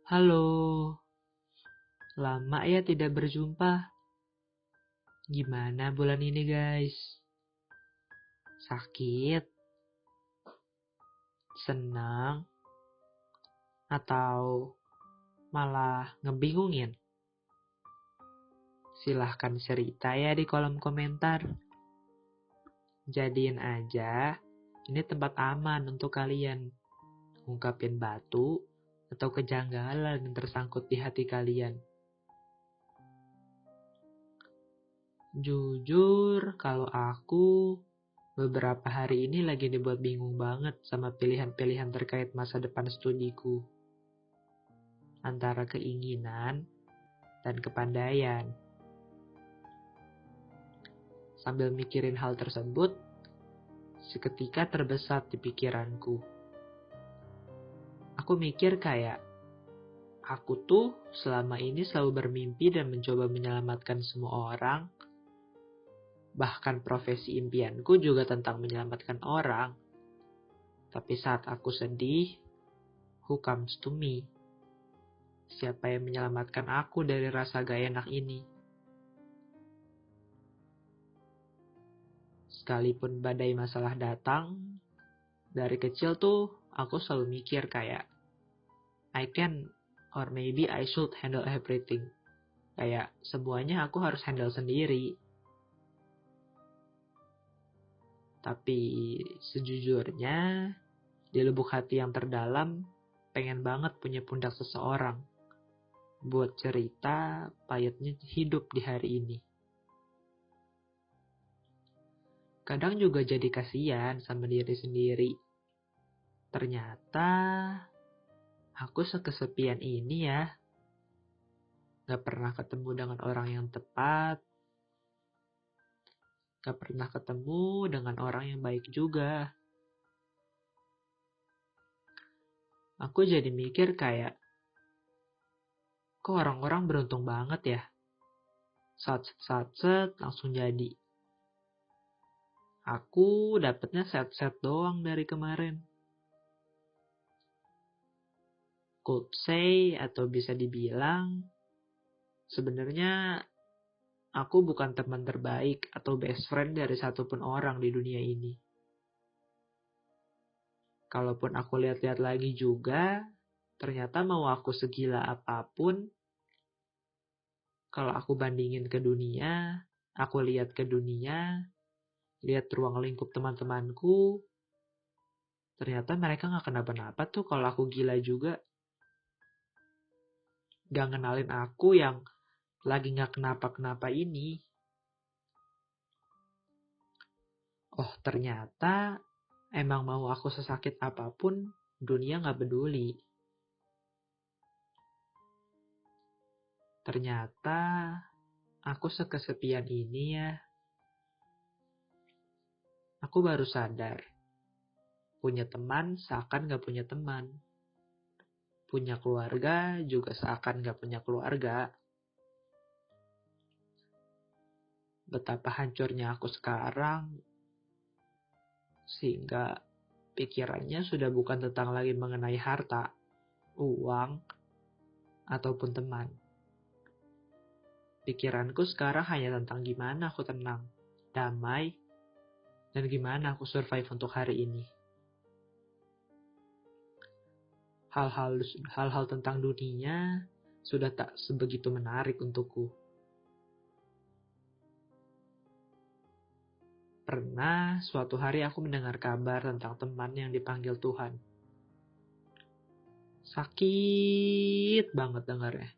Halo, lama ya tidak berjumpa. Gimana bulan ini guys? Sakit? Senang? Atau malah ngebingungin? Silahkan cerita ya di kolom komentar. Jadiin aja, ini tempat aman untuk kalian. Ungkapin batu atau kejanggalan yang tersangkut di hati kalian. Jujur, kalau aku beberapa hari ini lagi dibuat bingung banget sama pilihan-pilihan terkait masa depan studiku. Antara keinginan dan kepandaian. Sambil mikirin hal tersebut, seketika terbesat di pikiranku. Aku mikir kayak, aku tuh selama ini selalu bermimpi dan mencoba menyelamatkan semua orang. Bahkan profesi impianku juga tentang menyelamatkan orang. Tapi saat aku sedih, who comes to me? Siapa yang menyelamatkan aku dari rasa gak enak ini? Sekalipun badai masalah datang, dari kecil tuh aku selalu mikir kayak, I can or maybe I should handle everything. Kayak semuanya aku harus handle sendiri. Tapi sejujurnya, di lubuk hati yang terdalam, pengen banget punya pundak seseorang. Buat cerita pahitnya hidup di hari ini. Kadang juga jadi kasihan sama diri sendiri. Ternyata aku sekesepian ini ya. Gak pernah ketemu dengan orang yang tepat. Gak pernah ketemu dengan orang yang baik juga. Aku jadi mikir kayak, kok orang-orang beruntung banget ya. Set langsung jadi. Aku dapetnya set doang dari kemarin. Could say atau bisa dibilang, sebenarnya aku bukan teman terbaik atau best friend dari satupun orang di dunia ini. Kalaupun aku lihat-lihat lagi juga, ternyata mau aku segila apapun, kalau aku bandingin ke dunia, aku lihat ke dunia, lihat ruang lingkup teman-temanku, ternyata mereka gak kenapa-napa tuh kalau aku gila juga. Gak ngenalin aku yang lagi gak kenapa-kenapa ini. Oh ternyata emang mau aku sesakit apapun, dunia gak peduli. Ternyata aku sekesepian ini ya. Aku baru sadar. Punya teman seakan gak punya teman. Punya keluarga juga seakan gak punya keluarga. Betapa hancurnya aku sekarang. Sehingga pikirannya sudah bukan tentang lagi mengenai harta, uang, ataupun teman. Pikiranku sekarang hanya tentang gimana aku tenang, damai, dan gimana aku survive untuk hari ini. Hal-hal tentang dunia sudah tak sebegitu menarik untukku. Pernah suatu hari aku mendengar kabar tentang teman yang dipanggil Tuhan. Sakit banget dengarnya.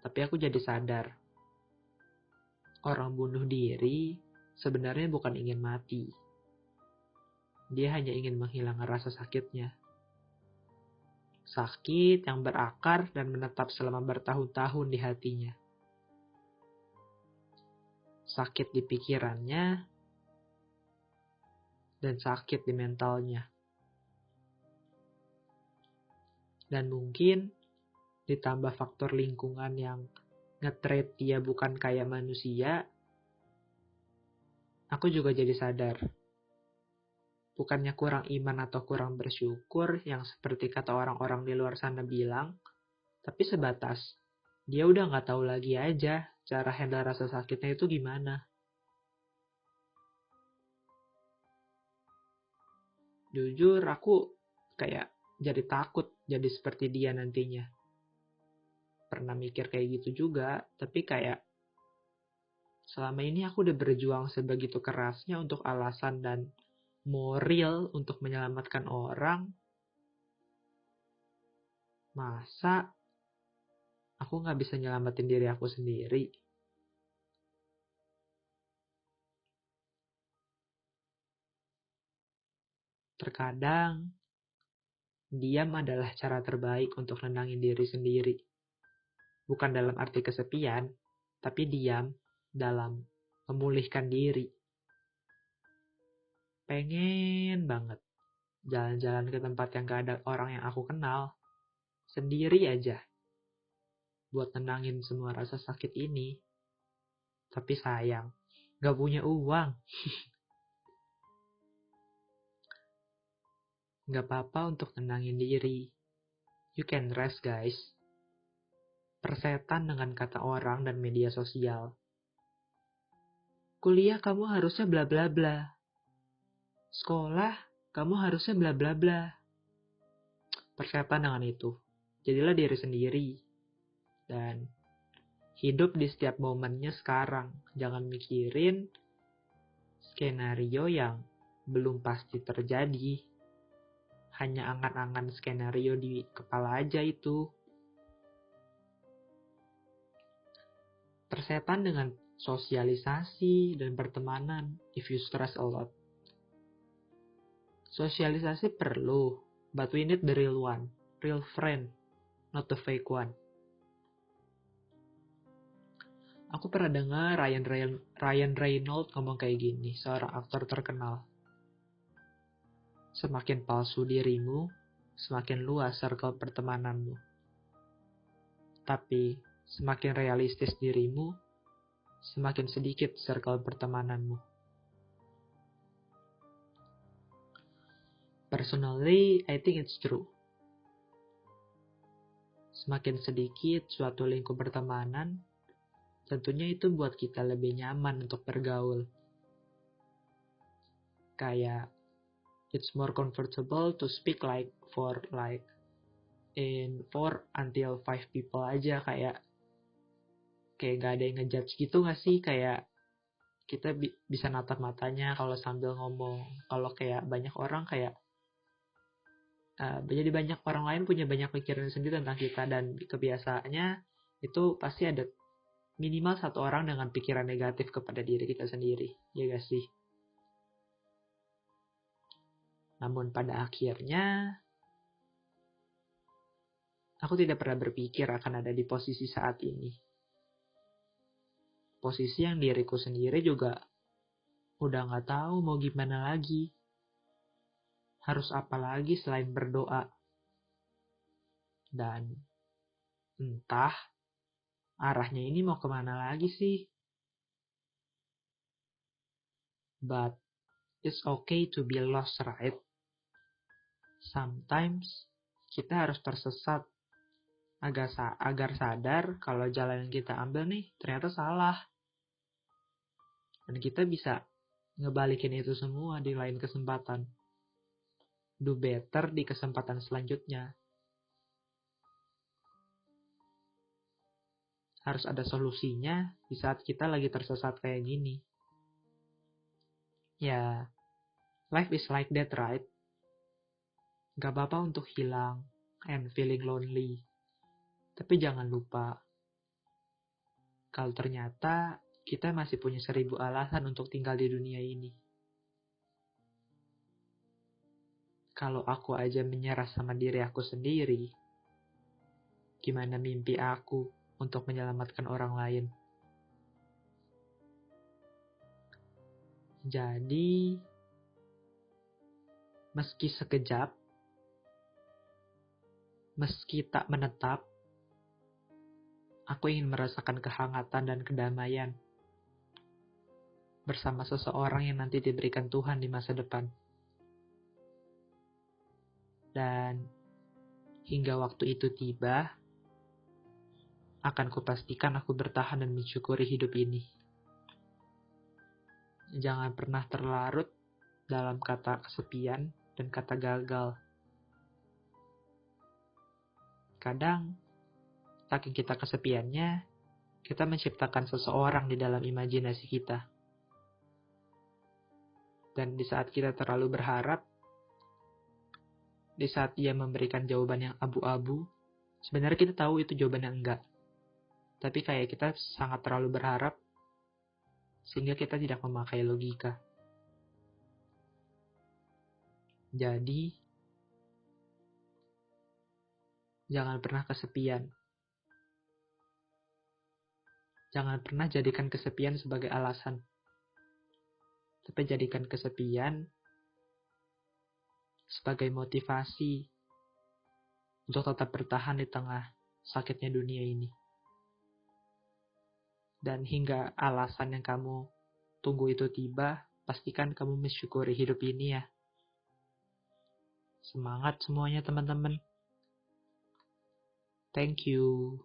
Tapi aku jadi sadar. Orang bunuh diri sebenarnya bukan ingin mati. Dia hanya ingin menghilangkan rasa sakitnya. Sakit yang berakar dan menetap selama bertahun-tahun di hatinya. Sakit di pikirannya dan sakit di mentalnya. Dan mungkin ditambah faktor lingkungan yang nge-treat dia bukan kayak manusia, aku juga jadi sadar. Bukannya kurang iman atau kurang bersyukur yang seperti kata orang-orang di luar sana bilang, tapi sebatas dia udah nggak tahu lagi aja cara handle rasa sakitnya itu gimana. Jujur aku kayak jadi takut jadi seperti dia nantinya. Pernah mikir kayak gitu juga, tapi kayak selama ini aku udah berjuang sebegitu kerasnya untuk alasan dan moral untuk menyelamatkan orang. Masa aku nggak bisa nyelamatin diri aku sendiri? Terkadang, diam adalah cara terbaik untuk nenangin diri sendiri. Bukan dalam arti kesepian, tapi diam dalam memulihkan diri. Pengen banget jalan-jalan ke tempat yang gak ada orang yang aku kenal, sendiri aja, buat nenangin semua rasa sakit ini. Tapi sayang, gak punya uang. Gak apa-apa untuk nenangin diri. You can rest, guys. Persetan dengan kata orang dan media sosial. Kuliah kamu harusnya bla bla bla. Sekolah kamu harusnya bla bla bla. Persetan dengan itu. Jadilah diri sendiri. Dan hidup di setiap momennya sekarang. Jangan mikirin skenario yang belum pasti terjadi. Hanya angan-angan skenario di kepala aja itu. Persetan dengan sosialisasi dan pertemanan if you stress a lot. Sosialisasi perlu, but we need the real one, real friend, not the fake one. Aku pernah dengar Ryan Reynolds ngomong kayak gini, seorang aktor terkenal. Semakin palsu dirimu, semakin luas circle pertemananmu. Tapi, semakin realistis dirimu, semakin sedikit circle pertemananmu. Personally, I think it's true. Semakin sedikit suatu lingkup pertemanan, tentunya itu buat kita lebih nyaman untuk bergaul. Kayak, it's more comfortable to speak for 5 people aja, kayak gak ada yang ngejudge gitu gak sih? Kayak kita bisa natap matanya kalau sambil ngomong. Kalau kayak banyak orang kayak jadi banyak orang lain punya banyak pikiran sendiri tentang kita, dan kebiasaannya itu pasti ada minimal satu orang dengan pikiran negatif kepada diri kita sendiri, ya gak sih? Namun pada akhirnya, aku tidak pernah berpikir akan ada di posisi saat ini. Posisi yang diriku sendiri juga udah gak tahu mau gimana lagi. Harus apa lagi selain berdoa. Dan entah arahnya ini mau kemana lagi sih. But it's okay to be lost, right? Sometimes kita harus tersesat agar sadar kalau jalan yang kita ambil nih ternyata salah. Dan kita bisa ngebalikin itu semua di lain kesempatan. Do better di kesempatan selanjutnya. Harus ada solusinya di saat kita lagi tersesat kayak gini. Ya, life is like that, right? Gak apa-apa untuk hilang and feeling lonely. Tapi jangan lupa, kalau ternyata kita masih punya 1000 alasan untuk tinggal di dunia ini. Kalau aku aja menyerah sama diri aku sendiri, gimana mimpi aku untuk menyelamatkan orang lain? Jadi, meski sekejap, meski tak menetap, aku ingin merasakan kehangatan dan kedamaian bersama seseorang yang nanti diberikan Tuhan di masa depan. Dan hingga waktu itu tiba, akan kupastikan aku bertahan dan mensyukuri hidup ini. Jangan pernah terlarut dalam kata kesepian dan kata gagal. Kadang, saking kita kesepiannya, kita menciptakan seseorang di dalam imajinasi kita. Dan di saat kita terlalu berharap, di saat dia memberikan jawaban yang abu-abu, sebenarnya kita tahu itu jawaban yang enggak. Tapi kayak kita sangat terlalu berharap, sehingga kita tidak memakai logika. Jadi, jangan pernah kesepian. Jangan pernah jadikan kesepian sebagai alasan. Tapi jadikan kesepian sebagai motivasi untuk tetap bertahan di tengah sakitnya dunia ini. Dan hingga alasan yang kamu tunggu itu tiba, pastikan kamu mensyukuri hidup ini ya. Semangat semuanya teman-teman. Thank you.